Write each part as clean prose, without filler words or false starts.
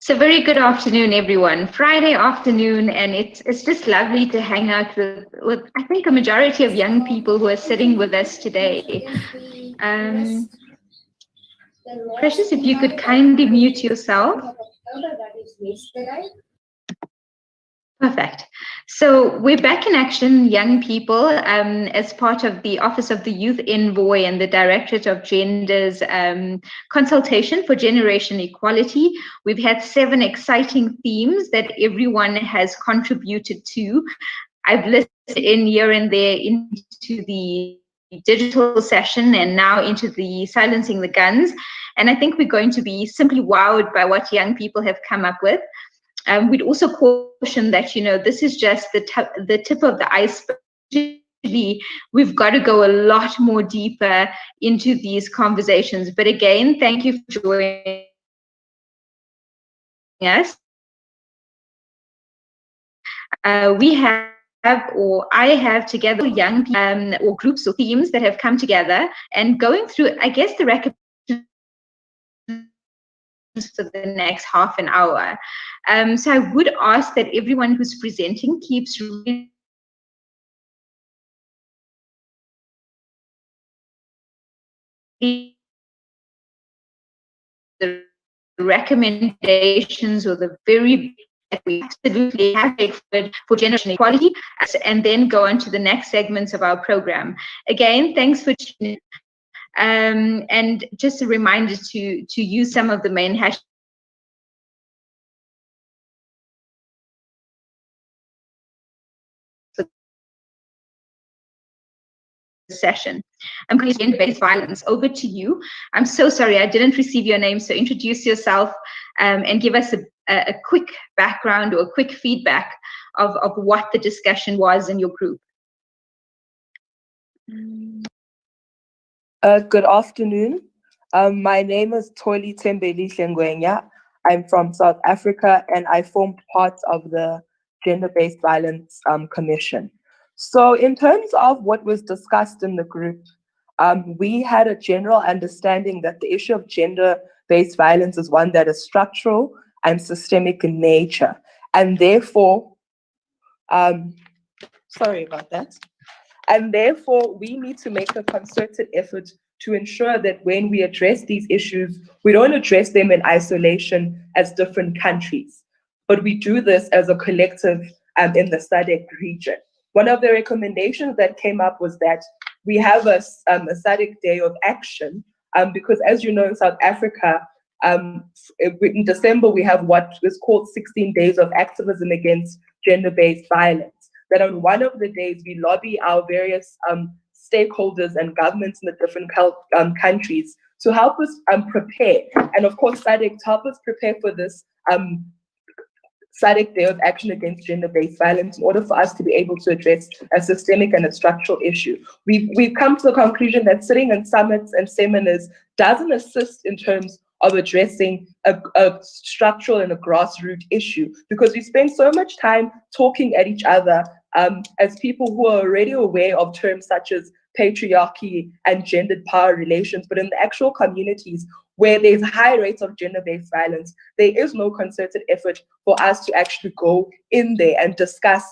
So very good afternoon, everyone. Friday afternoon, and it's just lovely to hang out with I think a majority of young people who are sitting with us today. Um, Precious, if you could kindly mute yourself. Perfect. So we're back in action, young people, as part of the Office of the Youth Envoy and the Directorate of Gender's consultation for generation equality. We've had 7 exciting themes that everyone has contributed to. I've listed in here and there into the digital session and now into the silencing the guns. And I think we're going to be simply wowed by what young people have come up with. We'd also caution that, this is just the tip of the iceberg. We've got to go a lot more deeper into these conversations. But again, thank you for joining us. I have together young people or groups or themes that have come together and going through, I guess, the recommendations for the next half an hour. So I would ask that everyone who's presenting keeps reading the recommendations or the very that we absolutely have for generation equality, and then go on to the next segments of our program. Again, thanks for tuning in. And just a reminder to use some of the main hashtags session. I'm going to gender-based violence. Over to you. I'm so sorry, I didn't receive your name, so introduce yourself and give us a quick background or a quick feedback of what the discussion was in your group. Good afternoon. My name is Toli Tembeli Hlengwenya. I'm from South Africa and I formed part of the Gender-Based Violence Commission. So in terms of what was discussed in the group, we had a general understanding that the issue of gender-based violence is one that is structural and systemic in nature. And therefore, sorry about that. And therefore, we need to make a concerted effort to ensure that when we address these issues, we don't address them in isolation as different countries, but we do this as a collective in the SADC region. One of the recommendations that came up was that we have a SADC Day of Action, because as you know, in South Africa, in December, we have what is called 16 Days of Activism against gender-based violence. That on one of the days, we lobby our various stakeholders and governments in the different countries to help us prepare. And of course, SADC to help us prepare for this SADC Day of Action against gender-based violence in order for us to be able to address a systemic and a structural issue. We've come to the conclusion that sitting in summits and seminars doesn't assist in terms of addressing a structural and a grassroots issue, because we spend so much time talking at each other as people who are already aware of terms such as patriarchy and gendered power relations, but in the actual communities where there's high rates of gender-based violence, there is no concerted effort for us to actually go in there and discuss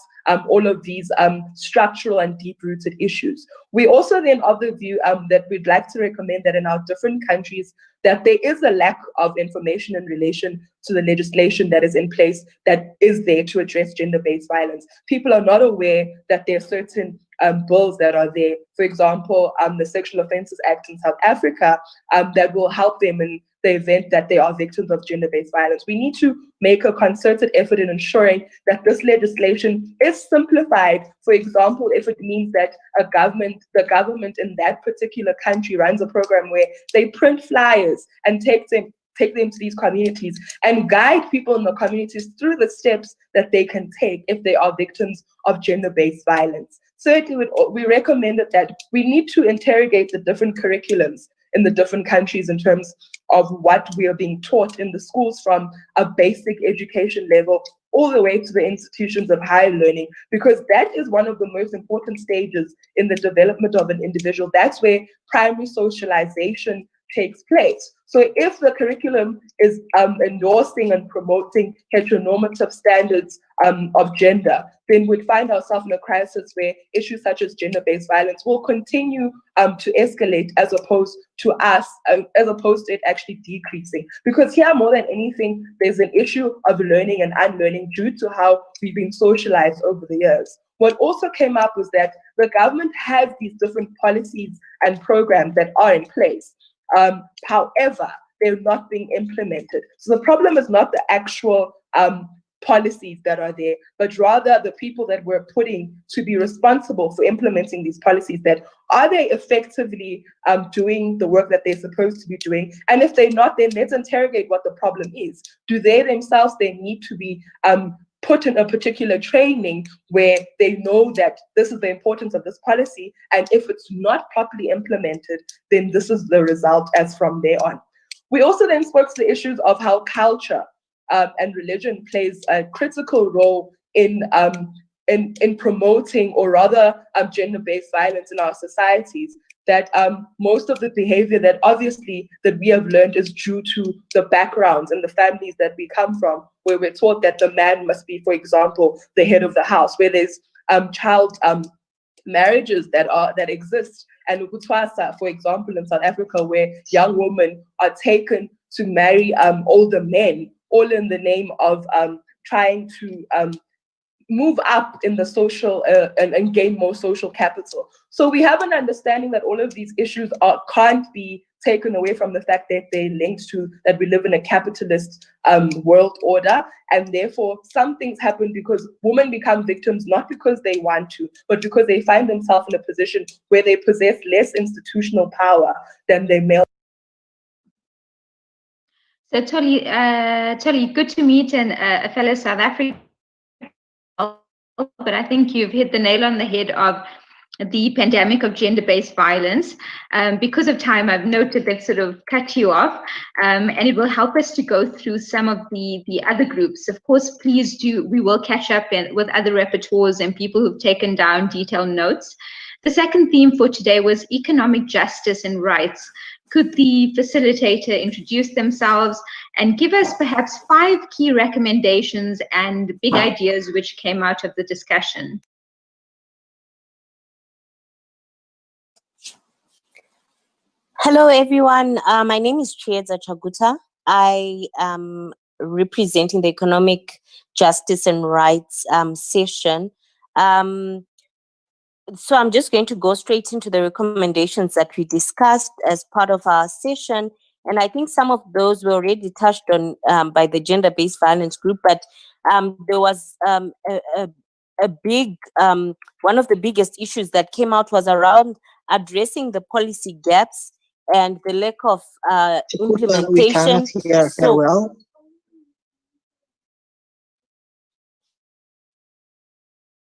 all of these structural and deep-rooted issues. We also then of the view that we'd like to recommend that in our different countries, that there is a lack of information in relation to the legislation that is in place that is there to address gender-based violence. People are not aware that there are certain bills that are there. For example, the Sexual Offences Act in South Africa that will help them in the event that they are victims of gender-based violence. We need to make a concerted effort in ensuring that this legislation is simplified. For example, if it means that the government in that particular country runs a program where they print flyers and take them to these communities and guide people in the communities through the steps that they can take if they are victims of gender-based violence. Certainly, we recommended that we need to interrogate the different curriculums in the different countries in terms of what we are being taught in the schools from a basic education level all the way to the institutions of higher learning, because that is one of the most important stages in the development of an individual. That's where primary socialization takes place. So if the curriculum is endorsing and promoting heteronormative standards of gender, then we'd find ourselves in a crisis where issues such as gender-based violence will continue to escalate as opposed to it actually decreasing. Because here, more than anything, there's an issue of learning and unlearning due to how we've been socialized over the years. What also came up was that the government has these different policies and programs that are in place. However, they're not being implemented. So the problem is not the actual policies that are there, but rather the people that we're putting to be responsible for implementing these policies, that are they effectively doing the work that they're supposed to be doing? And if they're not, then let's interrogate what the problem is. Do they themselves, they need to be put in a particular training where they know that this is the importance of this policy, and if it's not properly implemented, then this is the result as from there on. We also then spoke to the issues of how culture and religion plays a critical role in promoting, or rather gender-based violence in our societies, that most of the behavior that obviously that we have learned is due to the backgrounds and the families that we come from, where we're taught that the man must be, for example, the head of the house, where there's child marriages that exist, and ukutwasa, for example, in South Africa, where young women are taken to marry older men, all in the name of trying to move up in the social and gain more social capital. So we have an understanding that all of these issues can't be taken away from the fact that they're linked to that we live in a capitalist world order, and therefore some things happen because women become victims not because they want to, but because they find themselves in a position where they possess less institutional power than their male. So Tolly, good to meet a fellow South African. But I think you've hit the nail on the head of the pandemic of gender-based violence. Because of time, I've noted they've sort of cut you off, and it will help us to go through some of the other groups. Of course, please do. We will catch up with other rapporteurs and people who've taken down detailed notes. The second theme for today was economic justice and rights. Could the facilitator introduce themselves and give us perhaps 5 key recommendations and big ideas which came out of the discussion? Hello, everyone. My name is Chiedza Chaguta. I am representing the Economic Justice and Rights session. So I'm just going to go straight into the recommendations that we discussed as part of our session. And I think some of those were already touched on by the gender-based violence group, but there was a big, one of the biggest issues that came out was around addressing the policy gaps and the lack of implementation. We cannot hear very well.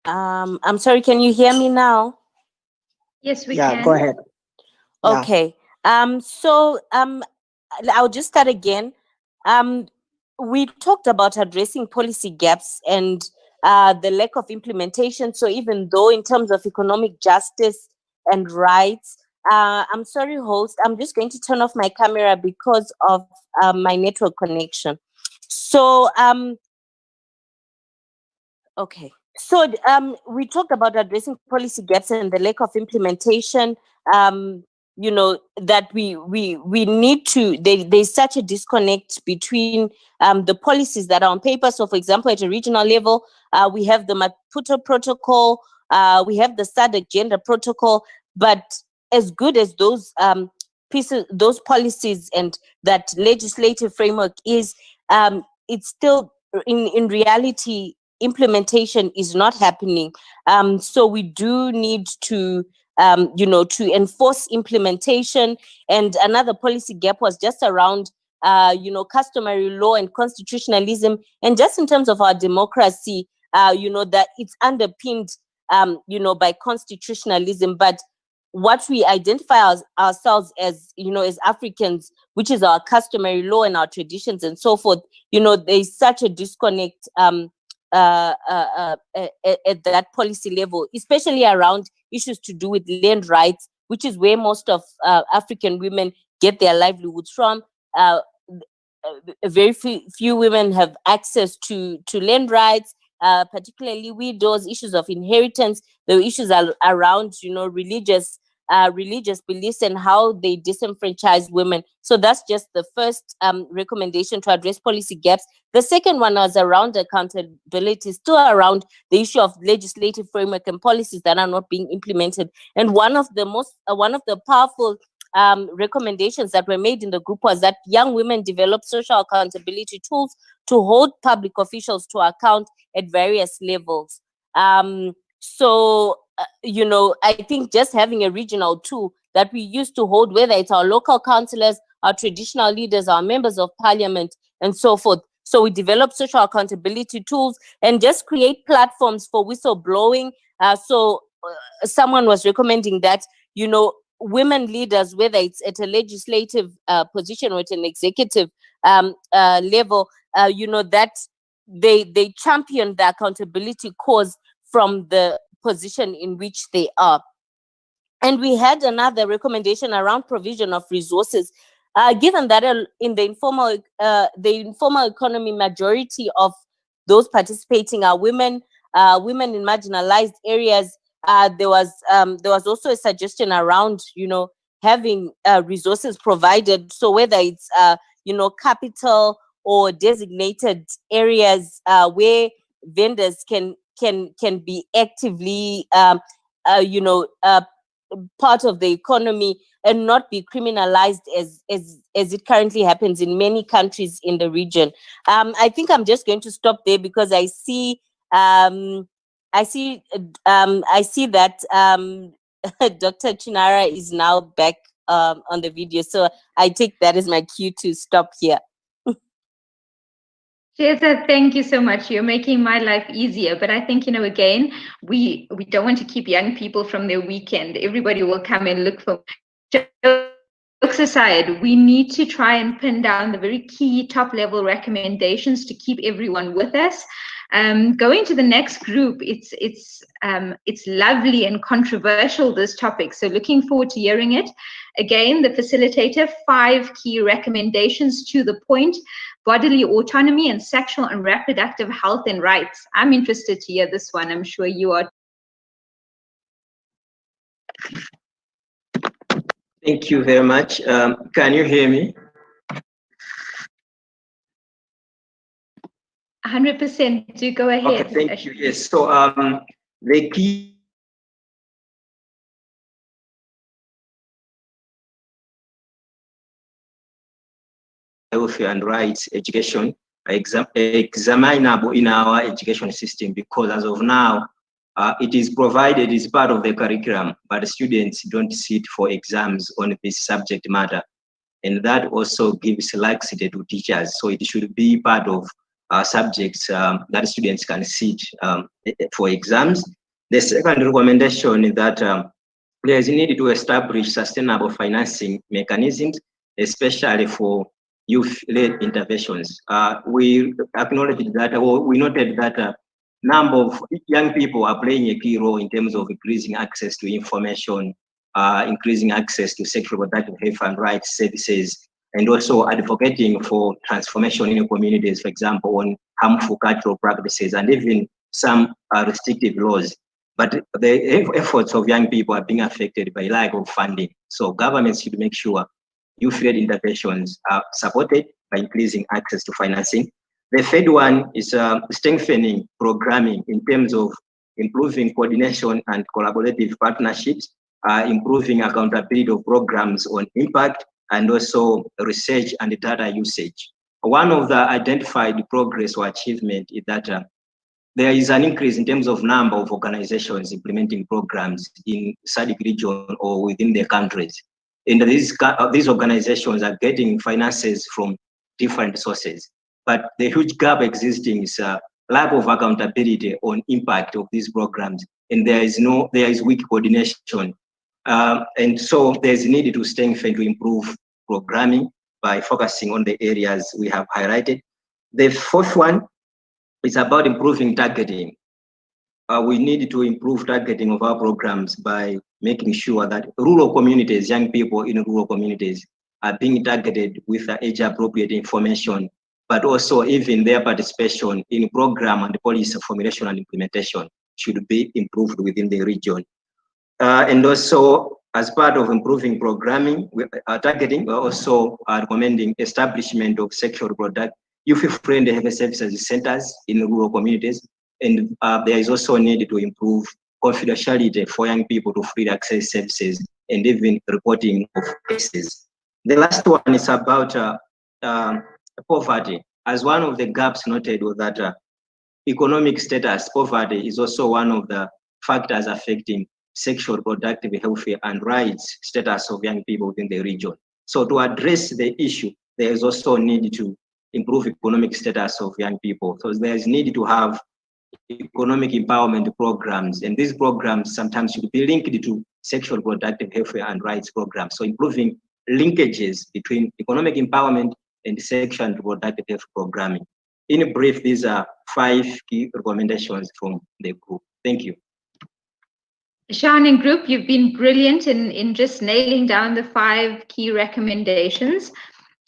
I'm sorry, can you hear me now? Yes, we can. Yeah, go ahead. Okay. I'll just start again. We talked about addressing policy gaps and the lack of implementation. So even though in terms of economic justice and rights, I'm sorry, host, I'm just going to turn off my camera because of my network connection. So, okay. So we talked about addressing policy gaps and the lack of implementation. You know, that we need to, there's such a disconnect between the policies that are on paper. So for example, at a regional level, we have the Maputo Protocol, we have the SADC Gender Protocol, but as good as those pieces, those policies and that legislative framework is, it's still, in reality, implementation is not happening. So we do need to, you know, to enforce implementation. And another policy gap was just around, you know, customary law and constitutionalism. And just in terms of our democracy, you know, that it's underpinned, you know, by constitutionalism. But what we identify ourselves as, you know, as Africans, which is our customary law and our traditions and so forth, you know, there's such a disconnect at that policy level, especially around issues to do with land rights, which is where most of African women get their livelihoods from. Very few women have access to land rights, particularly widows, issues of inheritance, the issues are around, religious beliefs and how they disenfranchise women. So that's just the first recommendation to address policy gaps. The second one was around accountability, still around the issue of legislative framework and policies that are not being implemented. And one of the powerful recommendations that were made in the group was that young women develop social accountability tools to hold public officials to account at various levels. I think just having a regional tool that we use to hold, whether it's our local councillors, our traditional leaders, our members of parliament, and so forth. So we develop social accountability tools and just create platforms for whistleblowing. Someone was recommending that, women leaders, whether it's at a legislative position or at an executive level, that they champion the accountability cause from the position in which they are. And we had another recommendation around provision of resources. Given that in the informal economy, majority of those participating are women, women in marginalized areas, there was also a suggestion around, having resources provided. So whether it's capital or designated areas where vendors can be actively part of the economy and not be criminalized as it currently happens in many countries in the region. I think I'm just going to stop there because I see that Dr. Chinara is now back on the video, so I take that as my cue to stop here. Jeza, thank you so much. You're making my life easier. But I think, again, we don't want to keep young people from their weekend. Everybody will come and look for jokes aside. We need to try and pin down the very key top level recommendations to keep everyone with us. Going to the next group, it's lovely and controversial, this topic. So looking forward to hearing it. Again, the facilitator, 5 key recommendations to the point: bodily autonomy and sexual and reproductive health and rights. I'm interested to hear this one. I'm sure you are. Thank you very much. Can you hear me? 100%. Do go ahead. Okay, thank you. Yes. So the key welfare and rights education examinable in our education system, because as of now, it is provided as part of the curriculum, but students don't sit for exams on this subject matter. And that also gives laxity to teachers. So it should be part of subjects that students can sit for exams. The second recommendation is that there is a need to establish sustainable financing mechanisms, especially for youth-led interventions. We acknowledged that, or we noted that number of young people are playing a key role in terms of increasing access to information, increasing access to sexual reproductive health and rights services, and also advocating for transformation in communities, for example, on harmful cultural practices and even some restrictive laws. But the efforts of young people are being affected by lack of funding. So governments should make sure youth-led interventions are supported by increasing access to financing. The third one is strengthening programming in terms of improving coordination and collaborative partnerships, improving accountability of programs on impact, and also research and data usage. One of the identified progress or achievement is that there is an increase in terms of number of organizations implementing programs in SADC region or within their countries. And these organizations are getting finances from different sources. But the huge gap existing is lack of accountability on impact of these programs. And there is weak coordination. And so there's a need to strengthen, to improve programming by focusing on the areas we have highlighted. The fourth one is about improving targeting. We need to improve targeting of our programs by making sure that rural communities, young people in rural communities, are being targeted with age-appropriate information, but also even their participation in program and policy formulation and implementation should be improved within the region. And also, as part of improving programming, targeting, we're also recommending establishment of sexual reproductive youth-friendly health services centers in rural communities. And there is also a need to improve confidentiality for young people to freely access services and even reporting of cases. The last one is about poverty. As one of the gaps noted was that economic status, poverty is also one of the factors affecting sexual reproductive health and rights status of young people within the region. So to address the issue, there is also a need to improve economic status of young people. So there is need to have economic empowerment programs, and these programs sometimes should be linked to sexual reproductive health and rights programs. So improving linkages between economic empowerment and sexual and reproductive health programming. In brief, these are 5 key recommendations from the group. Thank you. Sean and group, you've been brilliant in just nailing down the 5 key recommendations.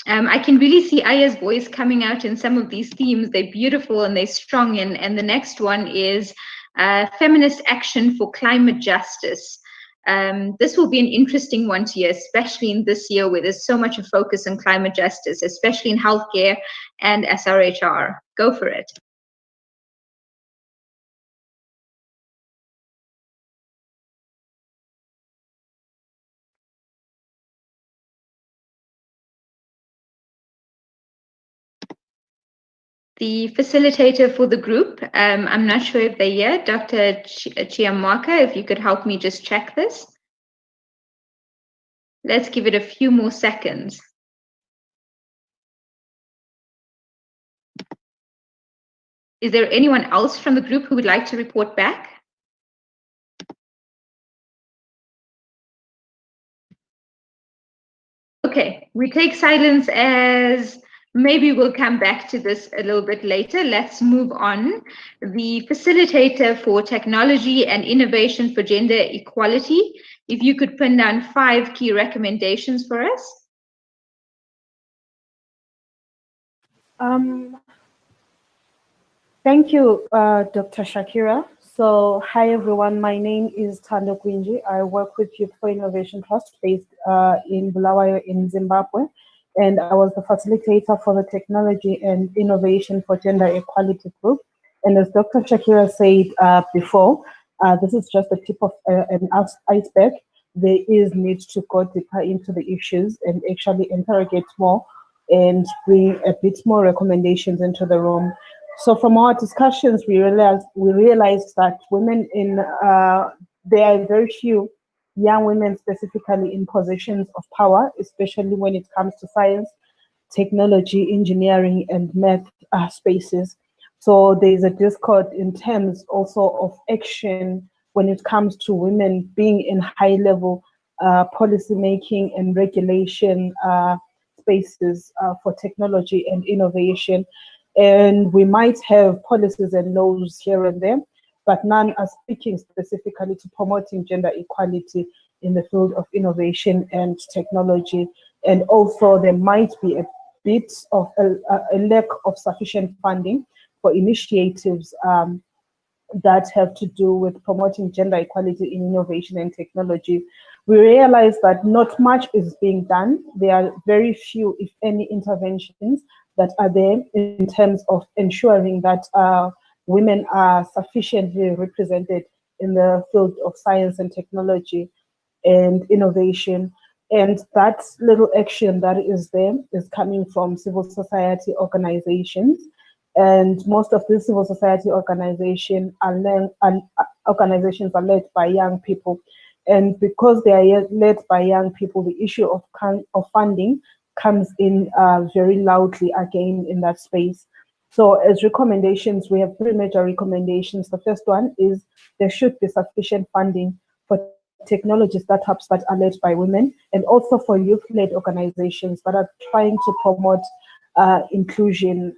I can really see Aya's voice coming out in some of these themes. They're beautiful and they're strong. And the next one is feminist action for climate justice. This will be an interesting one to hear, especially in this year where there's so much of focus on climate justice, especially in healthcare and SRHR. Go for it. The facilitator for the group, I'm not sure if they're here, Dr. Chiamaka, if you could help me just check this. Let's give it a few more seconds. Is there anyone else from the group who would like to report back? Okay, we take silence as maybe we'll come back to this a little bit later. Let's move on. The facilitator for technology and innovation for gender equality, if you could pin down 5 key recommendations for us. Thank you, Dr. Shakira. So, hi everyone, my name is Tando Gwinji. I work with Youth for Innovation Trust based in Bulawayo in Zimbabwe. And I was the facilitator for the Technology and Innovation for Gender Equality Group. And as Dr. Shakira said before, this is just the tip of an iceberg. There is need to go deeper into the issues and actually interrogate more and bring a bit more recommendations into the room. So from our discussions, we realized that women there are very few young women specifically in positions of power, especially when it comes to science, technology, engineering, and math spaces. So there's a discord in terms also of action when it comes to women being in high-level policy making and regulation spaces for technology and innovation. And we might have policies and laws here and there, but none are speaking specifically to promoting gender equality in the field of innovation and technology. And also there might be a bit of a lack of sufficient funding for initiatives that have to do with promoting gender equality in innovation and technology. We realize that not much is being done. There are very few, if any, interventions that are there in terms of ensuring that women are sufficiently represented in the field of science and technology and innovation. And that little action that is there is coming from civil society organizations. And most of these civil society organizations are led by young people. And because they are led by young people, the issue of funding comes in very loudly again in that space. So as recommendations, we have 3 major recommendations. The first one is there should be sufficient funding for technology startups that are led by women, and also for youth-led organizations that are trying to promote inclusion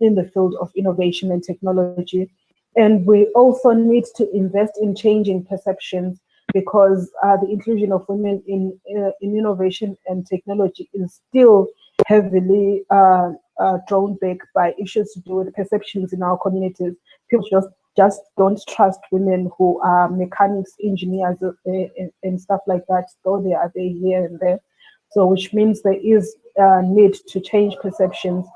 in the field of innovation and technology. And we also need to invest in changing perceptions because the inclusion of women in innovation and technology is still heavily drawn back by issues to do with perceptions in our communities. People just don't trust women who are mechanics, engineers, and stuff like that, though they are there here and there. So, which means there is a need to change perceptions.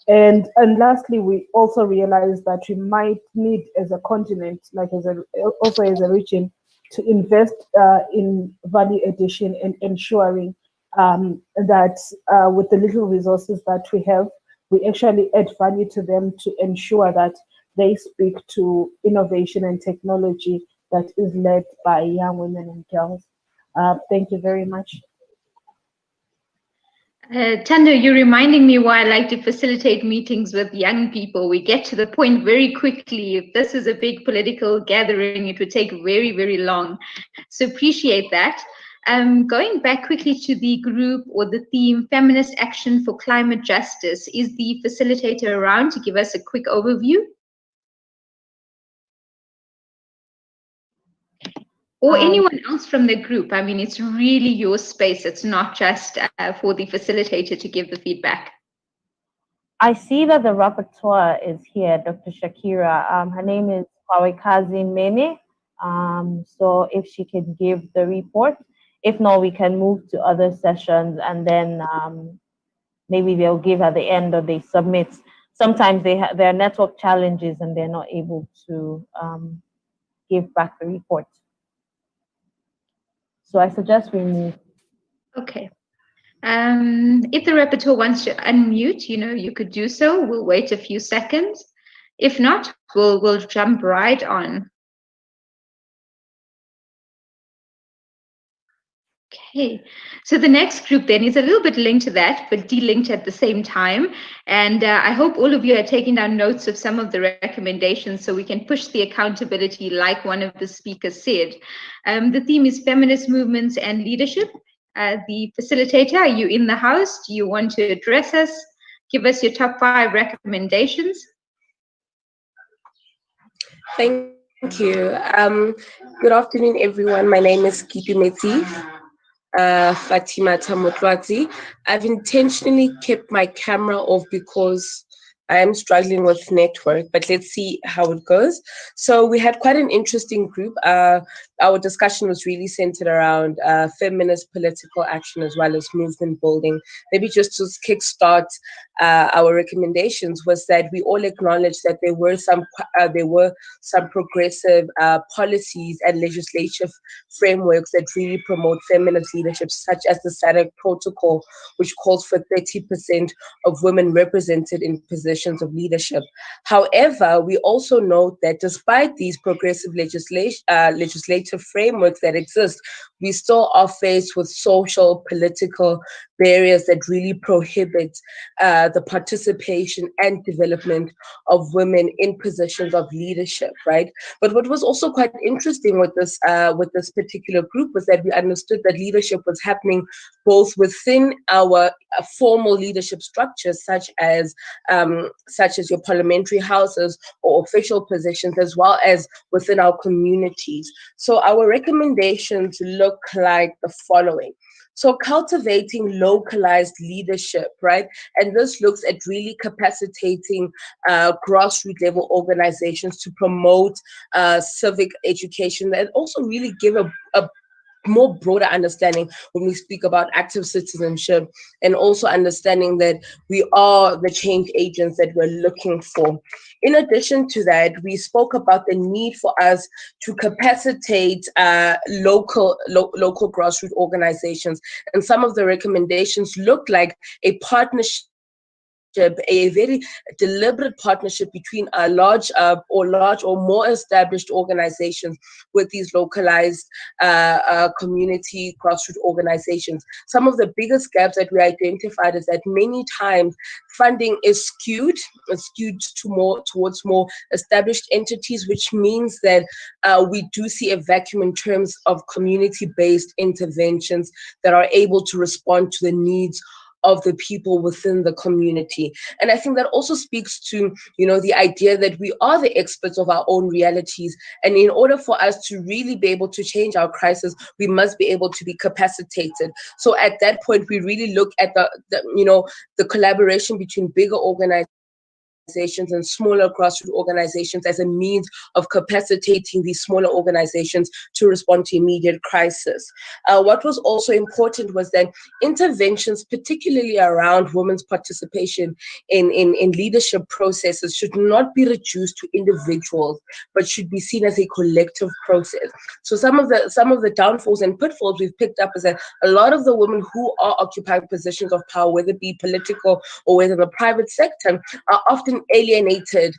And lastly, we also realize that we might need, as a continent, like also as a region, to invest in value addition and ensuring that with the little resources that we have, we actually add value to them to ensure that they speak to innovation and technology that is led by young women and girls. Thank you very much. Tando, you're reminding me why I like to facilitate meetings with young people. We get to the point very quickly. If this is a big political gathering, it would take very, very long. So appreciate that. Going back quickly to the group or the theme, Feminist Action for Climate Justice, is the facilitator around to give us a quick overview? Or anyone else from the group. I mean, it's really your space. It's not just for the facilitator to give the feedback. I see that the rapporteur is here, Dr. Shakira. Her name is Kwawekazi Mene. So if she can give the report. If not, we can move to other sessions and then maybe they'll give at the end or they submit. Sometimes there are network challenges and they're not able to give back the report. So I suggest we move. Okay. If the rapporteur wants to unmute, you could do so. We'll wait a few seconds. If not, we'll jump right on. Okay, so the next group then is a little bit linked to that, but delinked at the same time. And I hope all of you are taking down notes of some of the recommendations so we can push the accountability like one of the speakers said. The theme is feminist movements and leadership. The facilitator, are you in the house? Do you want to address us? Give us your top 5 recommendations. Thank you. Good afternoon, everyone. My name is Kitumeti Fatima Tamotwati. I've intentionally kept my camera off because I am struggling with network, but let's see how it goes. So we had quite an interesting group. Our discussion was really centered around feminist political action as well as movement building. Maybe just to kickstart our recommendations was that we all acknowledge that there were some progressive policies and legislative frameworks that really promote feminist leadership, such as the SADC protocol, which calls for 30% of women represented in positions of leadership. However, we also note that despite these progressive legislative frameworks that exist, we still are faced with social, political barriers that really prohibit the participation and development of women in positions of leadership, right? But what was also quite interesting with this particular group was that we understood that leadership was happening both within our formal leadership structures, such as your parliamentary houses or official positions, as well as within our communities. So our recommendations look like the following. So cultivating localized leadership, right? And this looks at really capacitating grassroots level organizations to promote civic education and also really give a more broader understanding when we speak about active citizenship, and also understanding that we are the change agents that we're looking for. In addition to that, we spoke about the need for us to capacitate local grassroots organizations, and some of the recommendations look like a partnership, a very deliberate partnership between a large or more established organizations with these localized community grassroots organizations. Some of the biggest gaps that we identified is that many times funding is skewed towards more established entities, which means that we do see a vacuum in terms of community-based interventions that are able to respond to the needs of the people within the community. And I think that also speaks to, the idea that we are the experts of our own realities. And in order for us to really be able to change our crisis, we must be able to be capacitated. So at that point, we really look at the collaboration between bigger organizations and smaller grassroots organizations as a means of capacitating these smaller organizations to respond to immediate crisis. What was also important was that interventions, particularly around women's participation in leadership processes, should not be reduced to individuals, but should be seen as a collective process. So some of the downfalls and pitfalls we've picked up is that a lot of the women who are occupying positions of power, whether it be political or whether in the private sector, are often alienated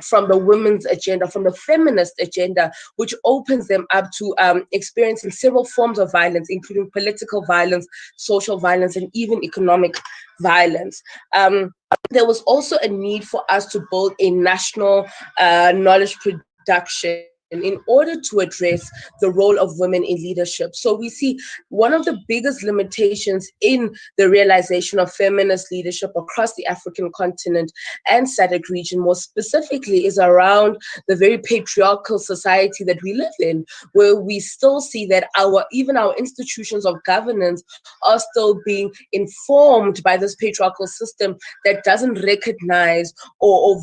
from the women's agenda, from the feminist agenda, which opens them up to experiencing several forms of violence, including political violence, social violence, and even economic violence. There was also a need for us to build a national knowledge production in order to address the role of women in leadership. So we see one of the biggest limitations in the realization of feminist leadership across the African continent and SADC region more specifically is around the very patriarchal society that we live in, where we still see that even our institutions of governance are still being informed by this patriarchal system that doesn't recognize or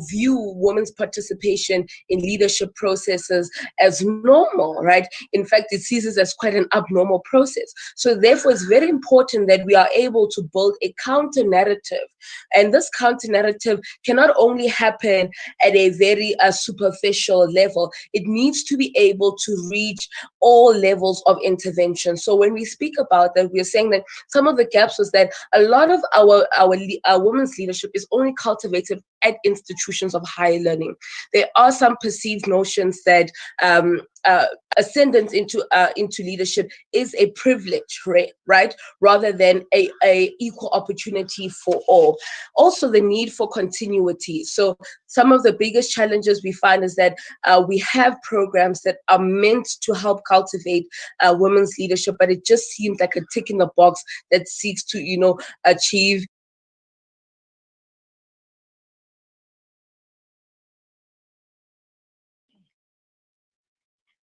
view women's participation in leadership processes as normal, right? In fact, it sees it as quite an abnormal process. So therefore, it's very important that we are able to build a counter narrative. And this counter narrative cannot only happen at a very superficial level. It needs to be able to reach all levels of intervention. So when we speak about that, we're saying that some of the gaps was that a lot of our women's leadership is only cultivated at institutions of higher learning. There are some perceived notions that ascendance into leadership is a privilege, right? Rather than a equal opportunity for all. Also, the need for continuity. So some of the biggest challenges we find is that we have programs that are meant to help cultivate women's leadership, but it just seems like a tick in the box that seeks to, achieve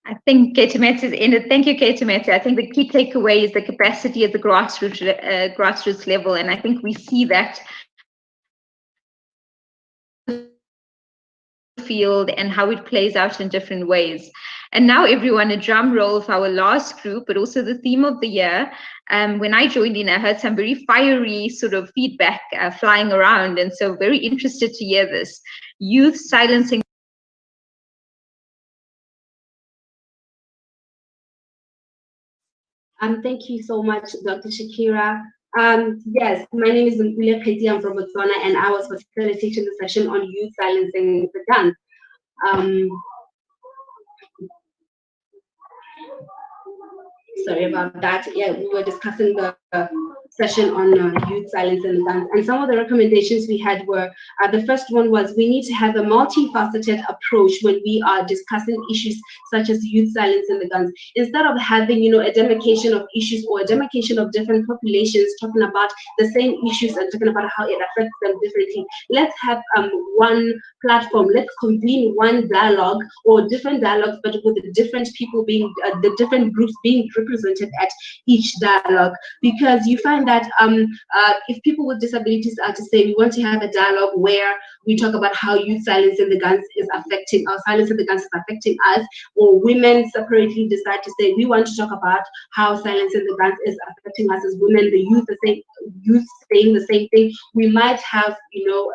I think Ketumetse is ended. Thank you, Ketumetse. I think the key takeaway is the capacity at the grassroots level, and I think we see that field and how it plays out in different ways. And now, everyone, a drum roll for our last group, but also the theme of the year. When I joined in, I heard some very fiery sort of feedback flying around, and so very interested to hear this. Youth silencing. Thank you so much, Dr. Shakira. Yes, my name is Mpulia Kheti. I'm from Botswana, and I was facilitating the session on youth silencing the gun. Sorry about that. Yeah, we were discussing the session on youth silence and guns. And some of the recommendations we had were, the first one was we need to have a multifaceted approach when we are discussing issues such as youth silence and the guns. Instead of having, a demarcation of issues or a demarcation of different populations talking about the same issues and talking about how it affects them differently, let's have one platform. Let's convene one dialogue or different dialogues, but with the different people being, the different groups being represented at each dialogue. Because you find that if people with disabilities are to say we want to have a dialogue where we talk about how youth silence in the guns is affecting, or silence in the guns is affecting us, or women separately decide to say we want to talk about how silence in the guns is affecting us as women, the youth saying the same thing, we might have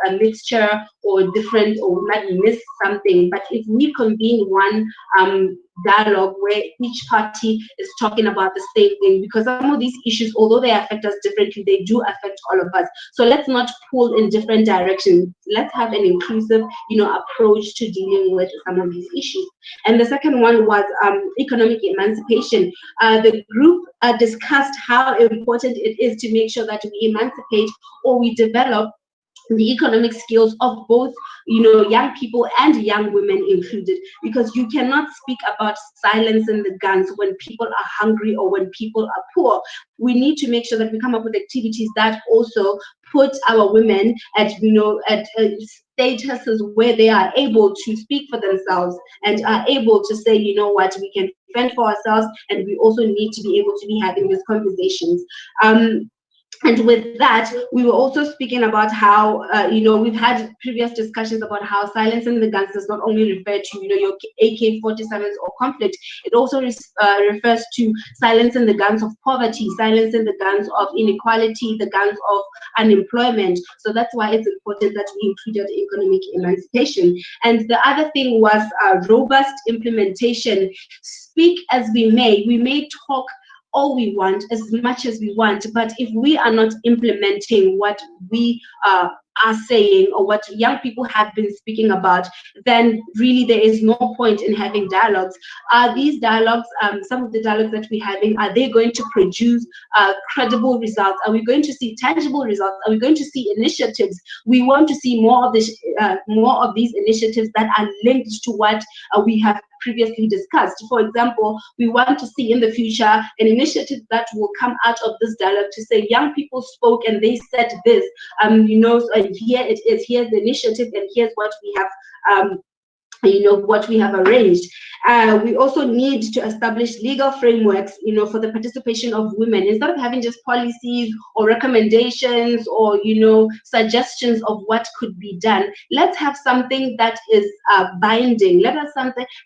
a mixture or different, or we might miss something. But if we convene one dialogue where each party is talking about the same thing, because some of these issues, although they affect us differently, they do affect all of us. So let's not pull in different directions. Let's have an inclusive, approach to dealing with some of these issues. And the second one was economic emancipation. The group discussed how important it is to make sure that we emancipate or we develop the economic skills of both, you know, young people and young women included, because you cannot speak about silence in the guns when people are hungry or when people are poor. We need to make sure that we come up with activities that also put our women at, you know, at statuses where they are able to speak for themselves and are able to say, you know what, we can fend for ourselves, and we also need to be able to be having these conversations. And with that, we were also speaking about how, you know, we've had previous discussions about how silence in the guns does not only refer to, you know, your AK-47s or conflict. It also refers to silence in the guns of poverty, silence in the guns of inequality, the guns of unemployment. So that's why it's important that we included economic emancipation. And the other thing was robust implementation. Speak as we may talk all we want, as much as we want, but if we are not implementing what we are saying or what young people have been speaking about, then really there is no point in having dialogues. Are these dialogues, some of the dialogues that we're having, are they going to produce credible results? Are we going to see tangible results? Are we going to see initiatives? We want to see more of this, more of these initiatives that are linked to what we have previously discussed. For example, we want to see in the future an initiative that will come out of this dialogue to say young people spoke and they said this, you know, and here it is, here's the initiative, and here's what we have, you know, what we have arranged. We also need to establish legal frameworks, you know, for the participation of women, instead of having just policies or recommendations or, you know, suggestions of what could be done. Let's have something that is binding. Let us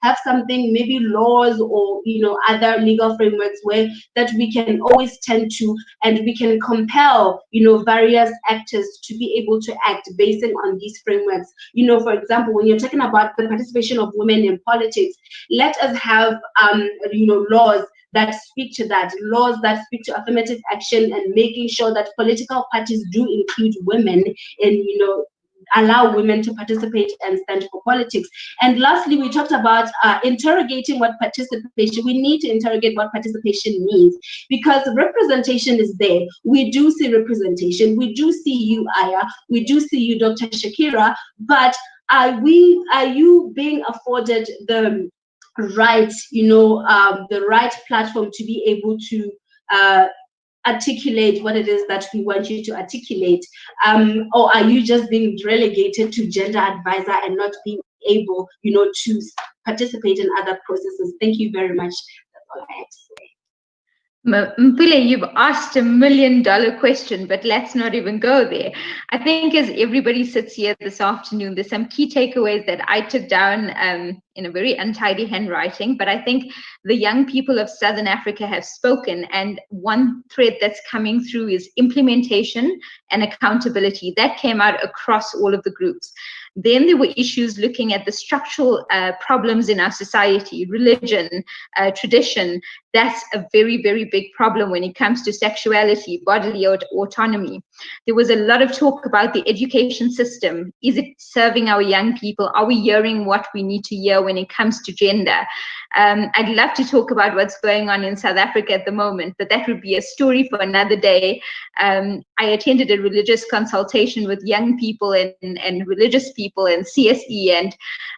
have something, maybe laws or, you know, other legal frameworks where that we can always tend to, and we can compel, you know, various actors to be able to act based on these frameworks. You know, for example, when you're talking about the participation of women in politics, let us have, you know, laws that speak to that, laws that speak to affirmative action and making sure that political parties do include women and, you know, allow women to participate and stand for politics. And lastly, we talked about interrogating what participation, we need to interrogate what participation means, because representation is there. We do see representation. We do see you, Aya. We do see you, Dr. Shakira, but are you being afforded the right, you know, the right platform to be able to articulate what it is that we want you to articulate, or are you just being relegated to gender advisor and not being able, you know, to participate in other processes? Thank you very much. That's all I had to say. Mpule, you've asked $1 million question, but let's not even go there. I think as everybody sits here this afternoon, there's some key takeaways that I took down in a very untidy handwriting, but I think the young people of Southern Africa have spoken, and one thread that's coming through is implementation and accountability. That came out across all of the groups. Then there were issues looking at the structural problems in our society, religion, tradition. That's a very, very big problem when it comes to sexuality, bodily autonomy. There was a lot of talk about the education system. Is it serving our young people? Are we hearing what we need to hear when it comes to gender? I'd love to talk about what's going on in South Africa at the moment, but that would be a story for another day. I attended a religious consultation with young people and religious people and CSE, and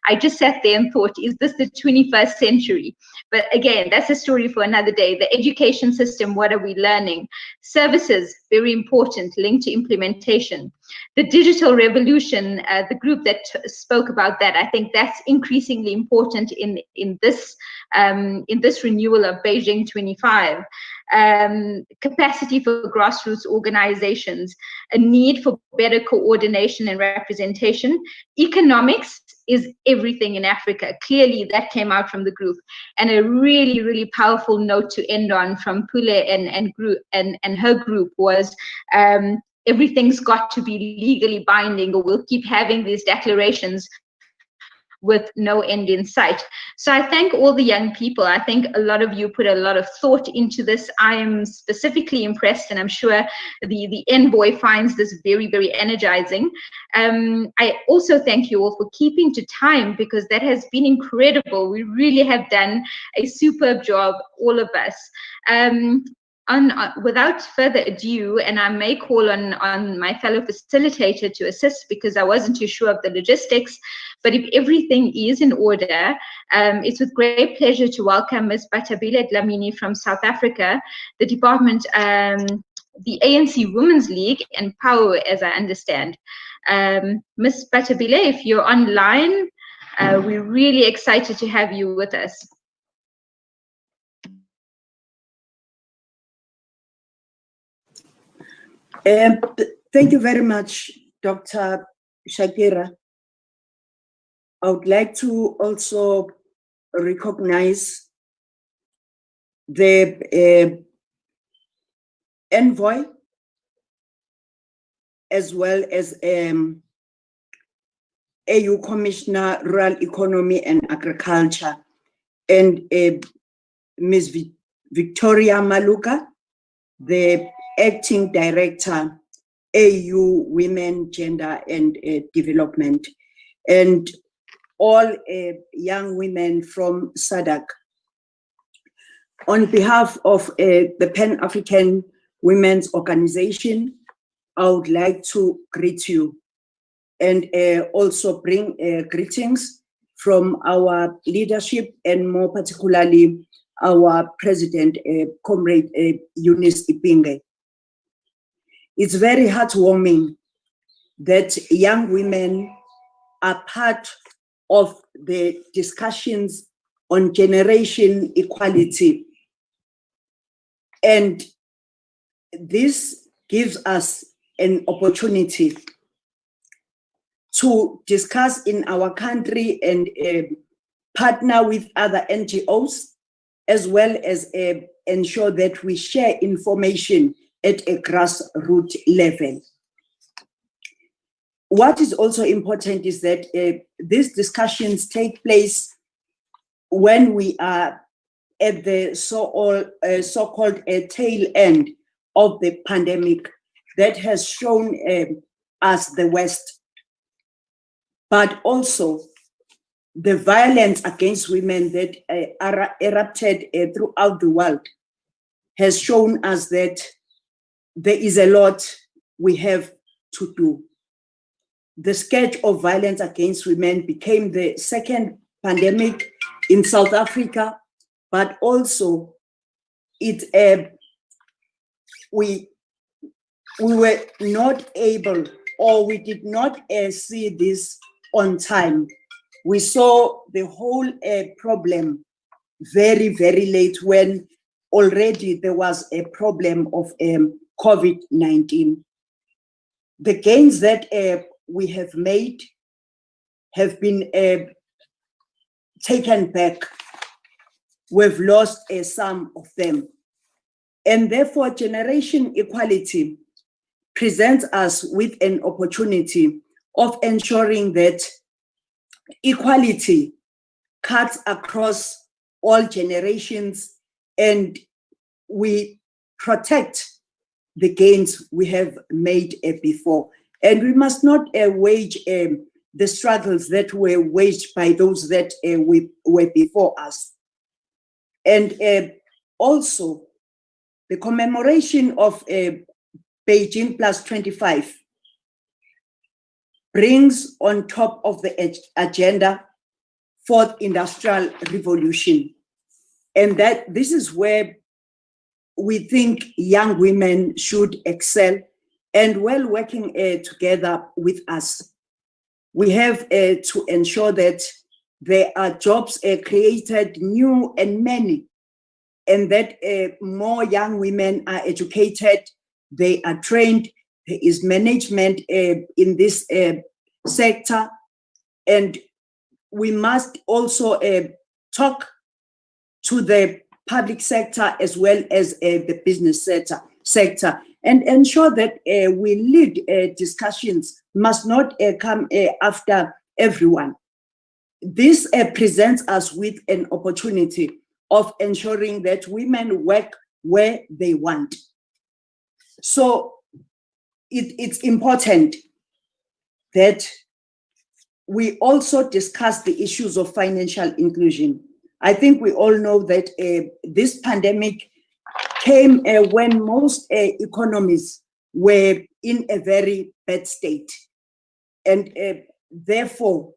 I just sat there and thought, is this the 21st century? But again, that's a story for another day. The education system, what are we learning? Services, very important, linked to implementation. The digital revolution, the group that spoke about that, I think that's increasingly important in this renewal of Beijing+25. Capacity for grassroots organizations, a need for better coordination and representation. Economics is everything in Africa. Clearly, that came out from the group. And a really, really powerful note to end on from Pule and her group was everything's got to be legally binding, or we'll keep having these declarations with no end in sight. So I thank all the young people. I think a lot of you put a lot of thought into this. I am specifically impressed, and I'm sure the envoy finds this very, very energizing. I also thank you all for keeping to time, because that has been incredible. We really have done a superb job, all of us. without further ado, and I may call on my fellow facilitator to assist because I wasn't too sure of the logistics, but if everything is in order, it's with great pleasure to welcome Ms. Batabile Dlamini from South Africa, the department, the ANC Women's League and PAO, as I understand. Ms. Batabile, if you're online, we're really excited to have you with us. Thank you very much, Dr. Shakira. I would like to also recognize the envoy, as well as AU Commissioner, Rural Economy and Agriculture, and Ms. Victoria Maluka, the Acting Director, AU Women, Gender and Development, and all young women from SADC. On behalf of the Pan-African Women's Organization, I would like to greet you and also bring greetings from our leadership, and more particularly our President, Comrade Eunice Ipinge. It's very heartwarming that young women are part of the discussions on generation equality. And this gives us an opportunity to discuss in our country and partner with other NGOs, as well as ensure that we share information at a grassroots level. What is also important is that these discussions take place when we are at the so-called tail end of the pandemic that has shown us the West, but also the violence against women that erupted throughout the world has shown us that there is a lot we have to do. The scourge of violence against women became the second pandemic in South Africa, but also we were not able, or we did not see this on time. We saw the whole problem very, very late, when already there was a problem of COVID-19. The gains that we have made have been taken back. We've lost some of them. And therefore, generation equality presents us with an opportunity of ensuring that equality cuts across all generations, and we protect the gains we have made before. And we must not wage the struggles that were waged by those that were before us. And also, the commemoration of Beijing+25 brings on top of the agenda fourth industrial revolution. And that this is where we think young women should excel, and while working together with us, we have to ensure that there are jobs created, new and many, and that more young women are educated, they are trained, there is management in this sector. And we must also talk to the public sector as well as the business sector, and ensure that we lead discussions, must not come after everyone. This presents us with an opportunity of ensuring that women work where they want. So it's important that we also discuss the issues of financial inclusion. I think we all know that this pandemic came when most economies were in a very bad state. And therefore,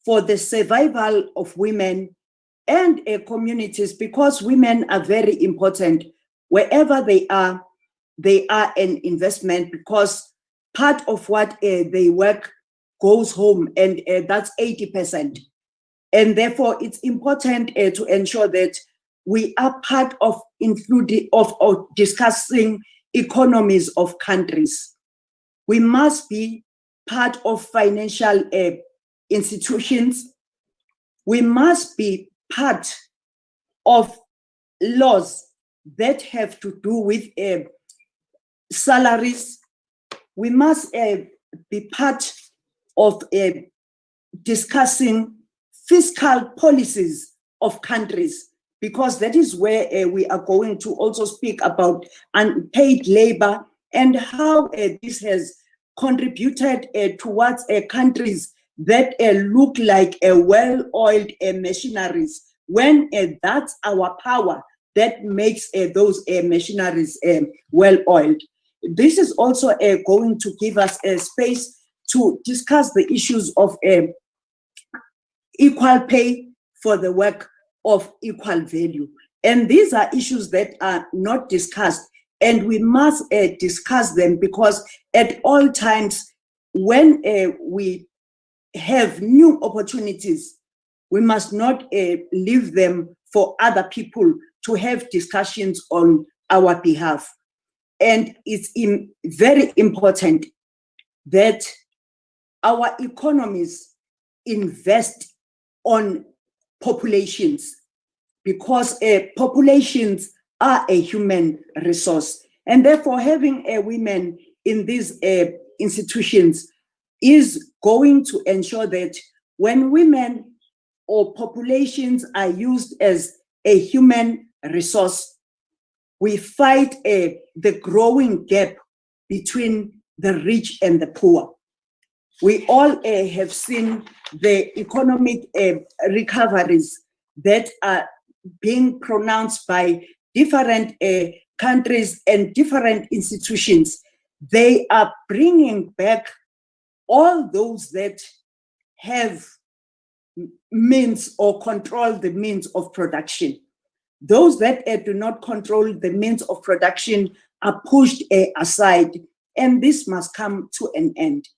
for the survival of women and communities, because women are very important, wherever they are an investment, because part of what they work goes home, and that's 80%. And therefore, it's important to ensure that we are part of discussing economies of countries. We must be part of financial institutions. We must be part of laws that have to do with salaries. We must be part of discussing fiscal policies of countries, because that is where we are going to also speak about unpaid labor and how this has contributed towards countries that look like well-oiled machineries, when that's our power that makes those machineries well-oiled. This is also going to give us a space to discuss the issues of equal pay for the work of equal value. And these are issues that are not discussed, and we must discuss them, because at all times when we have new opportunities, we must not leave them for other people to have discussions on our behalf. And it's very important that our economies invest on populations, because populations are a human resource. And therefore, having women in these institutions is going to ensure that when women or populations are used as a human resource, we fight the growing gap between the rich and the poor. We all have seen the economic recoveries that are being pronounced by different countries and different institutions. They are bringing back all those that have means or control the means of production. Those that do not control the means of production are pushed aside, and this must come to an end.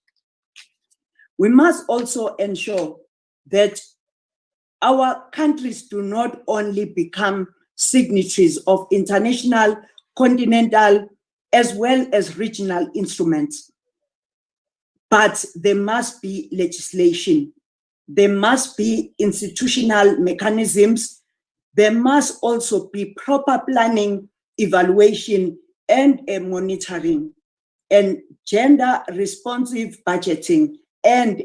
We must also ensure that our countries do not only become signatories of international, continental, as well as regional instruments, but there must be legislation. There must be institutional mechanisms. There must also be proper planning, evaluation, and monitoring, and gender responsive budgeting and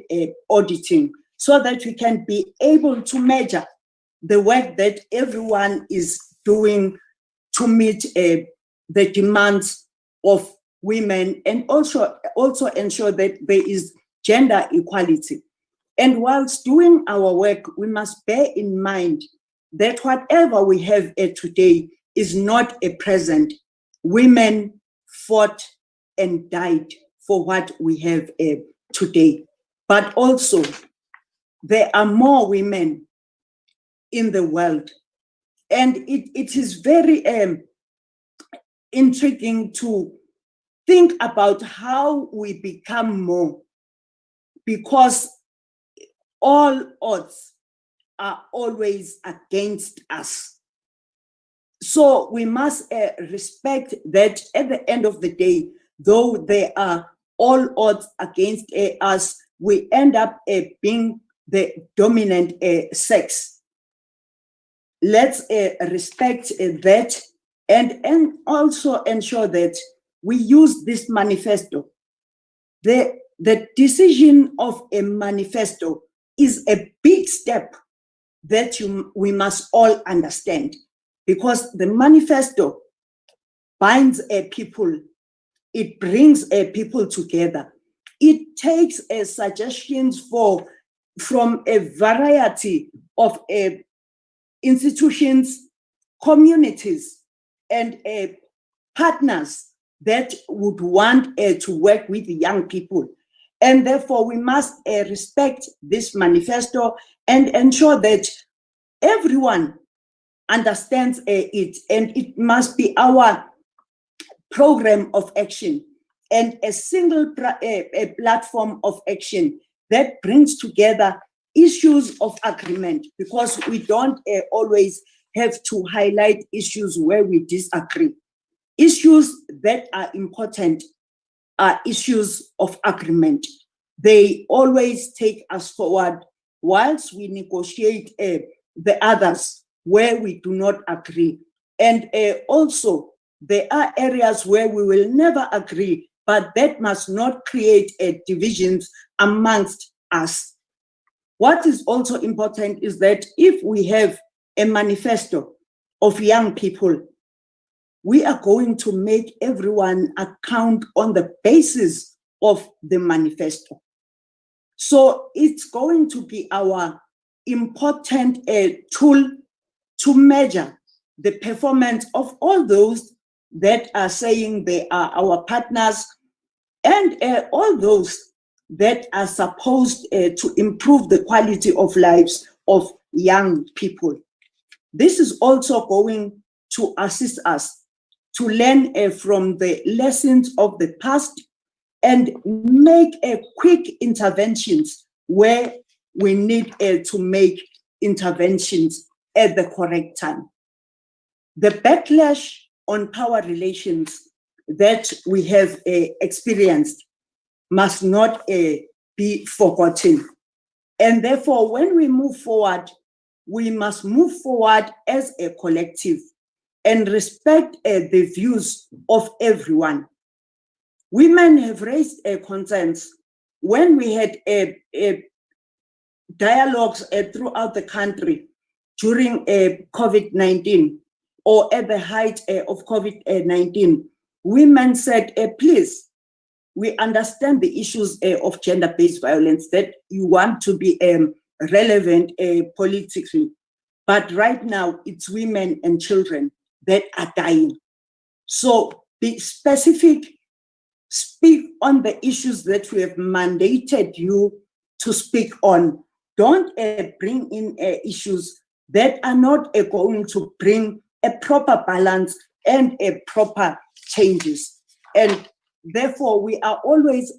auditing, so that we can be able to measure the work that everyone is doing to meet the demands of women, and also ensure that there is gender equality. And whilst doing our work, we must bear in mind that whatever we have today is not a present. Women fought and died for what we have today. But also, there are more women in the world. And it is very intriguing to think about how we become more, because all odds are always against us. So we must respect that at the end of the day, though there are all odds against us, we end up being the dominant sex. Let's respect that, and also ensure that we use this manifesto. The decision of a manifesto is a big step that we must all understand, because the manifesto binds people, it brings people together. It takes suggestions from a variety of institutions, communities, and partners that would want to work with young people. And therefore, we must respect this manifesto and ensure that everyone understands it, and it must be our program of action and a single platform of action that brings together issues of agreement, because we don't always have to highlight issues where we disagree. Issues that are important are issues of agreement. They always take us forward whilst we negotiate the others where we do not agree. And also, there are areas where we will never agree, but that must not create divisions amongst us. What is also important is that if we have a manifesto of young people, we are going to make everyone account on the basis of the manifesto. So it's going to be our important tool to measure the performance of all those that are saying they are our partners, and all those that are supposed to improve the quality of lives of young people. This is also going to assist us to learn from the lessons of the past and make quick interventions where we need to make interventions at the correct time. The backlash on power relations that we have experienced must not be forgotten. And therefore, when we move forward, we must move forward as a collective and respect the views of everyone. Women have raised concerns when we had dialogues throughout the country during COVID-19, or at the height of COVID-19. Women said, please, we understand the issues of gender-based violence, that you want to be relevant politically. But right now, it's women and children that are dying. So be specific, speak on the issues that we have mandated you to speak on. Don't bring in issues that are not going to bring a proper balance and a proper changes. And therefore, we are always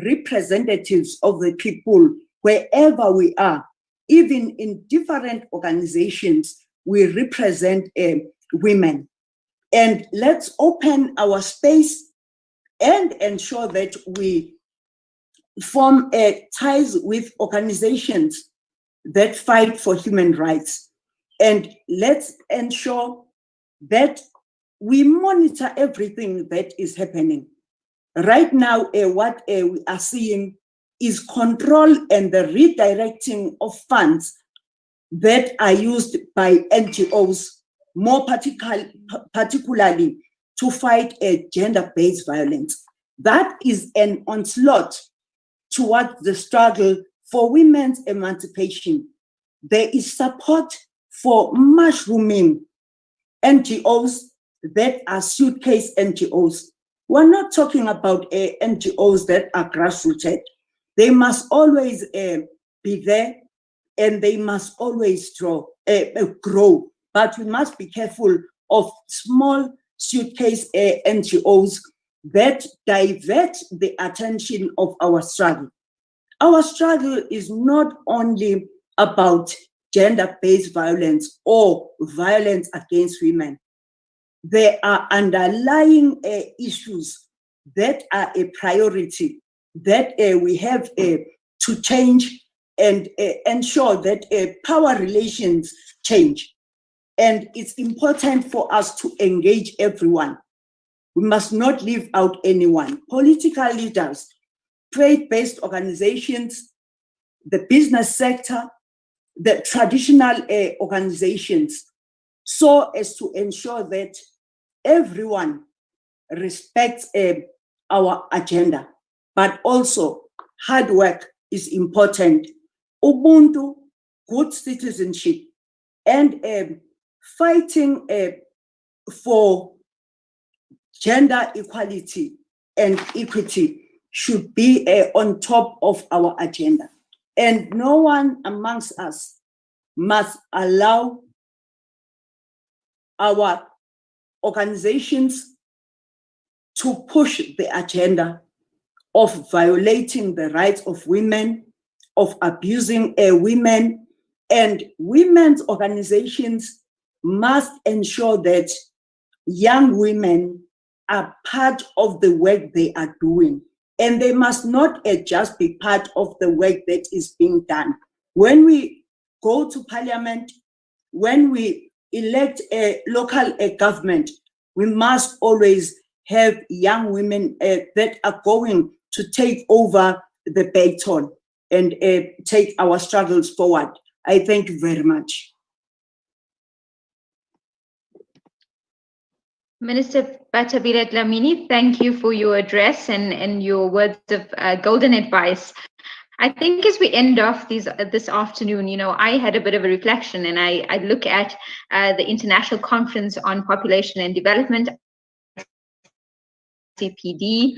representatives of the people wherever we are. Even in different organizations, we represent women. And let's open our space and ensure that we form ties with organizations that fight for human rights. And let's ensure that we monitor everything that is happening. Right now, what we are seeing is control and the redirecting of funds that are used by NGOs, more particularly to fight gender-based violence. That is an onslaught towards the struggle for women's emancipation. There is support for mushrooming NGOs that are suitcase NGOs. We're not talking about NGOs that are grassrooted. They must always be there, and they must always grow. But we must be careful of small suitcase NGOs that divert the attention of our struggle. Our struggle is not only about gender-based violence or violence against women. There are underlying issues that are a priority that we have to change and ensure that power relations change. And it's important for us to engage everyone. We must not leave out anyone. Political leaders, trade-based organizations, the business sector, the traditional organizations, so as to ensure that everyone respects our agenda. But also, hard work is important. Ubuntu, good citizenship, and fighting for gender equality and equity should be on top of our agenda. And no one amongst us must allow our organizations to push the agenda of violating the rights of women, of abusing women, and women's organizations must ensure that young women are part of the work they are doing. And they must not just be part of the work that is being done. When we go to parliament, when we elect a local government, we must always have young women that are going to take over the baton and take our struggles forward. I thank you very much. Minister Batabile Dlamini, thank you for your address and your words of golden advice. I think as we end off this afternoon, you know, I had a bit of a reflection, and I look at the International Conference on Population and Development, CPD,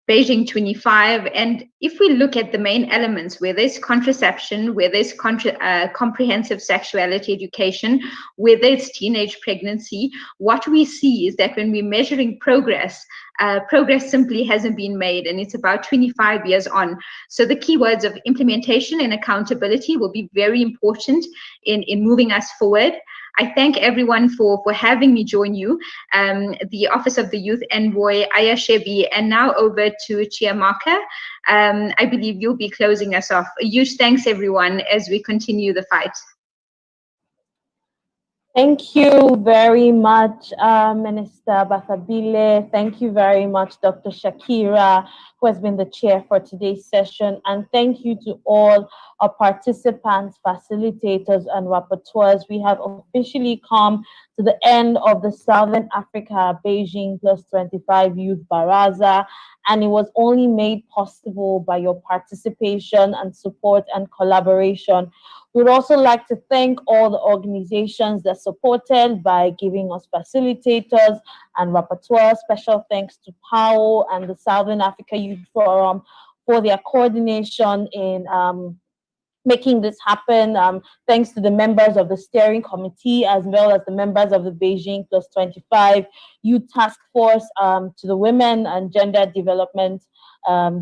Beijing+25, and if we look at the main elements where there's contraception, where there's comprehensive sexuality education, where there's teenage pregnancy, what we see is that when we're measuring progress, progress simply hasn't been made, and it's about 25 years on. So the keywords of implementation and accountability will be very important in moving us forward. I thank everyone for having me join you, the Office of the Youth Envoy, Aya Shebi, and now over to Chiamaka. I believe you'll be closing us off. A huge thanks, everyone, as we continue the fight. Thank you very much, Minister Batabile. Thank you very much, Dr. Shakira, who has been the chair for today's session. And thank you to all our participants, facilitators, and rapporteurs. We have officially come to the end of the Southern Africa Beijing+25 Youth Baraza, and it was only made possible by your participation and support and collaboration. We'd also like to thank all the organizations that supported by giving us facilitators and rapporteurs. Special thanks to PAO and the Southern Africa Youth Forum for their coordination in making this happen. Thanks to the members of the steering committee, as well as the members of the Beijing+25 Youth Task Force, to the Women and Gender Development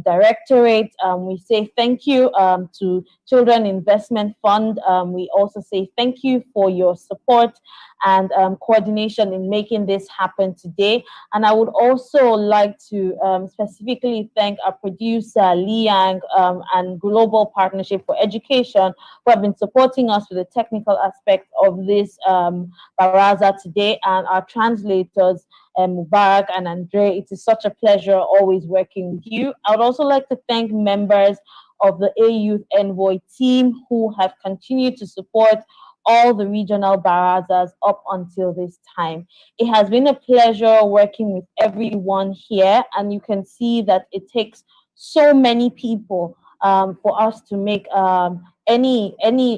Directorate. We say thank you to Children Investment Fund. We also say thank you for your support and coordination in making this happen today. And I would also like to specifically thank our producer, Liang, and Global Partnership for Education, who have been supporting us with the technical aspect of this Baraza today, and our translators, Mubarak and Andre. It is such a pleasure always working with you. I would also like to thank members of the A Youth Envoy team who have continued to support all the regional barazas up until this time. It has been a pleasure working with everyone here, and you can see that it takes so many people for us to make any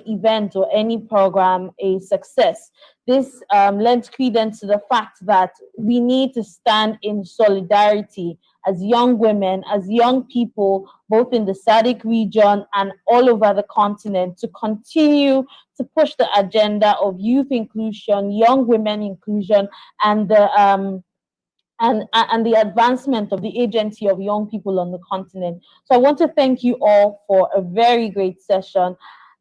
event or any program a success. This lends credence to the fact that we need to stand in solidarity as young women, as young people, both in the SADC region and all over the continent, to continue to push the agenda of youth inclusion, young women inclusion, and the advancement of the agency of young people on the continent. So I want to thank you all for a very great session.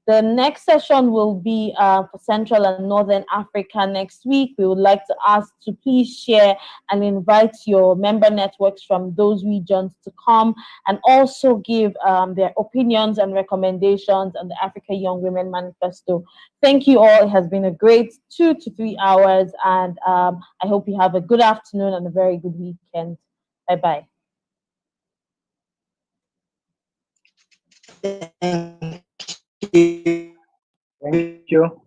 The next session will be for Central and Northern Africa next week. We would like to ask to please share and invite your member networks from those regions to come and also give their opinions and recommendations on the Africa Young Women Manifesto. Thank you all. It has been a great 2 to 3 hours, and I hope you have a good afternoon and a very good weekend. Bye-bye. Thank you.